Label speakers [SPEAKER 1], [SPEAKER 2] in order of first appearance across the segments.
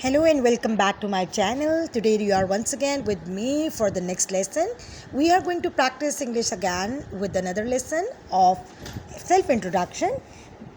[SPEAKER 1] Hello and welcome back to my channel. Today you are once again with me for the next lesson. We are going to practice English again with another lesson of self-introduction.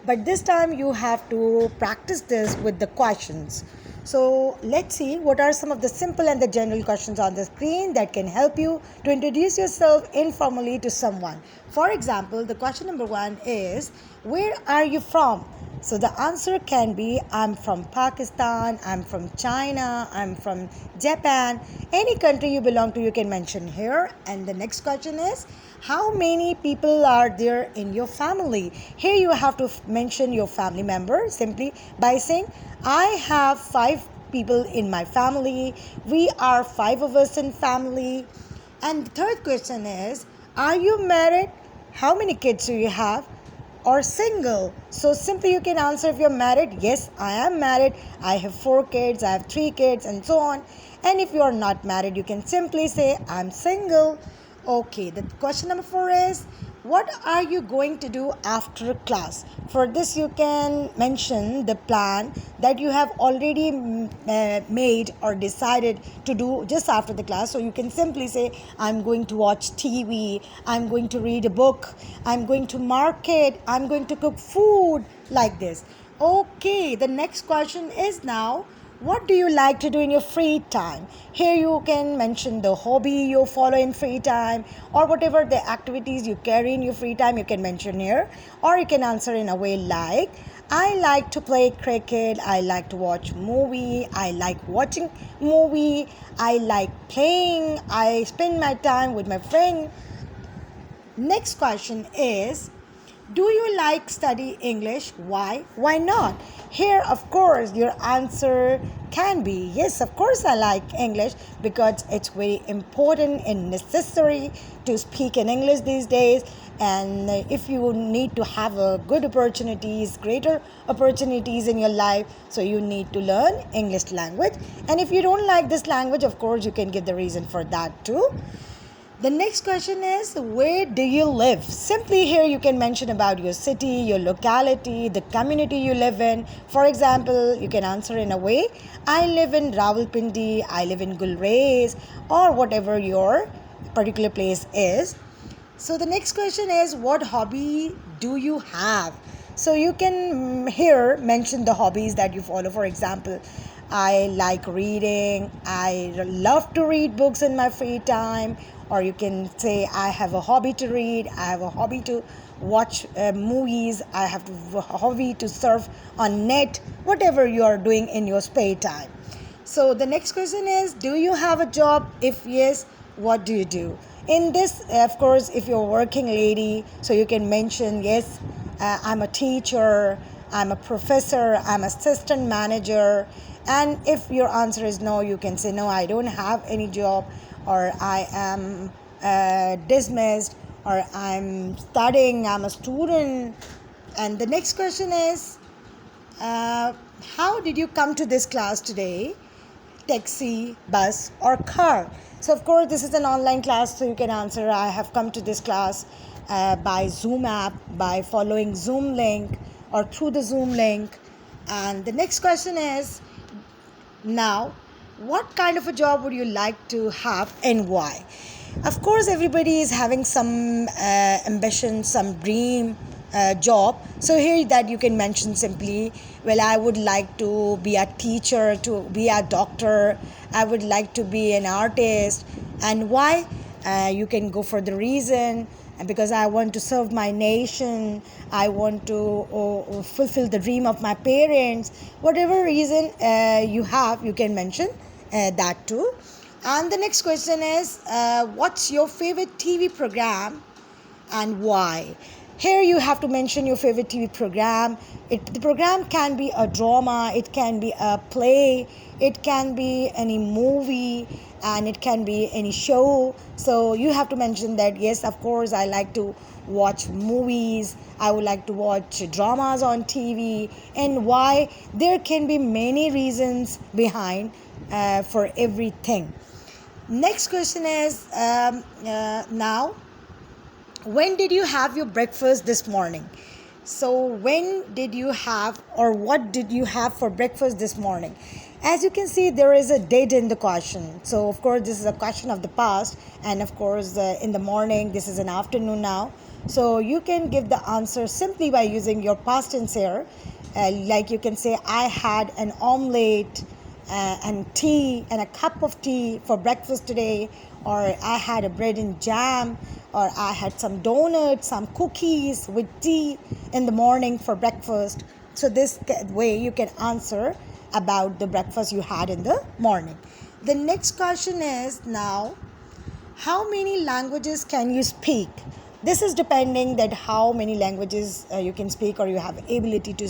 [SPEAKER 1] But this time you have to practice this with the questions. So let's see what are some of the simple and the general questions on the screen that can help you to introduce yourself informally to someone. For example, the question number 1 is, where are you from? So the answer can be I'm from Pakistan, I'm from China, I'm from Japan. Any country you belong to, you can mention here. And the next question is, how many people are there in your family? Here you have to mention your family member simply by saying, I have 5 people in my family. We are 5 of us in family. And the third question is, are you married? How many kids do you have? Or single. So simply you can answer if you're married, yes, I am married, I have 4 kids, I have 3 kids, and so on. And if you are not married, you can simply say I'm single. Okay, the question number 4 is, what are you going to do after class? For this you can mention the plan that you have already made or decided to do just after the class. So you can simply say, I'm going to watch TV, I'm going to read a book, I'm going to market, I'm going to cook food, like this. Okay, the next question is now, what do you like to do in your free time? Here you can mention the hobby you follow in free time, or whatever the activities you carry in your free time, you can mention here. Or you can answer in a way like, I like to play cricket, I like to watch movie, I like watching movie, I like playing, I spend my time with my friend. Next question is, do you like study English? Why? Why not? Here, of course, your answer can be, yes, of course I like English because it's very important and necessary to speak in English these days. And if you need to have a good opportunities, greater opportunities in your life, so you need to learn English language. And if you don't like this language, of course, you can give the reason for that too. The next question is, where do you live? Simply here you can mention about your city, your locality, the community you live in. For example, you can answer in a way, I live in Rawalpindi, I live in Gulrez, or whatever your particular place is. So the next question is, what hobby do you have? So you can here mention the hobbies that you follow. For example, I like reading, I love to read books in my free time. Or you can say, I have a hobby to read, I have a hobby to watch movies, I have a hobby to surf on net, whatever you are doing in your spare time. So the next question is, do you have a job? If yes, what do you do? In this, of course, if you're a working lady, so you can mention, yes, I'm a teacher, I'm a professor, I'm assistant manager. And if your answer is no, you can say, no, I don't have any job, or I am dismissed, or I'm studying, I'm a student. And the next question is, how did you come to this class today? Taxi, bus, or car? So of course this is an online class, so you can answer, I have come to this class by Zoom app, by following Zoom link, or through the Zoom link. And the next question is, now, what kind of a job would you like to have and why? Of course, everybody is having some ambition, some dream job. So here that you can mention simply, well, I would like to be a teacher, to be a doctor, I would like to be an artist. And why? You can go for the reason, because I want to serve my nation, I want to fulfill the dream of my parents. Whatever reason you have, you can mention that too. And the next question is, what's your favorite TV program and why? Here you have to mention your favorite TV program. The program can be a drama, it can be a play, it can be any movie, and it can be any show. So you have to mention that, yes, of course, I like to watch movies, I would like to watch dramas on TV, and why. There can be many reasons behind for everything. Next question is, now, when did you have your breakfast this morning? So when did you have, or what did you have for breakfast this morning? As you can see, there is a date in the question. So of course this is a question of the past, and of course in the morning, this is an afternoon now. So you can give the answer simply by using your past tense here. Like you can say, I had an omelette and tea and a cup of tea for breakfast today, or I had a bread and jam, or I had some donuts, some cookies with tea in the morning for breakfast. So this way you can answer about the breakfast you had in the morning. The next question is now, how many languages can you speak? This is depending that how many languages you can speak or you have ability to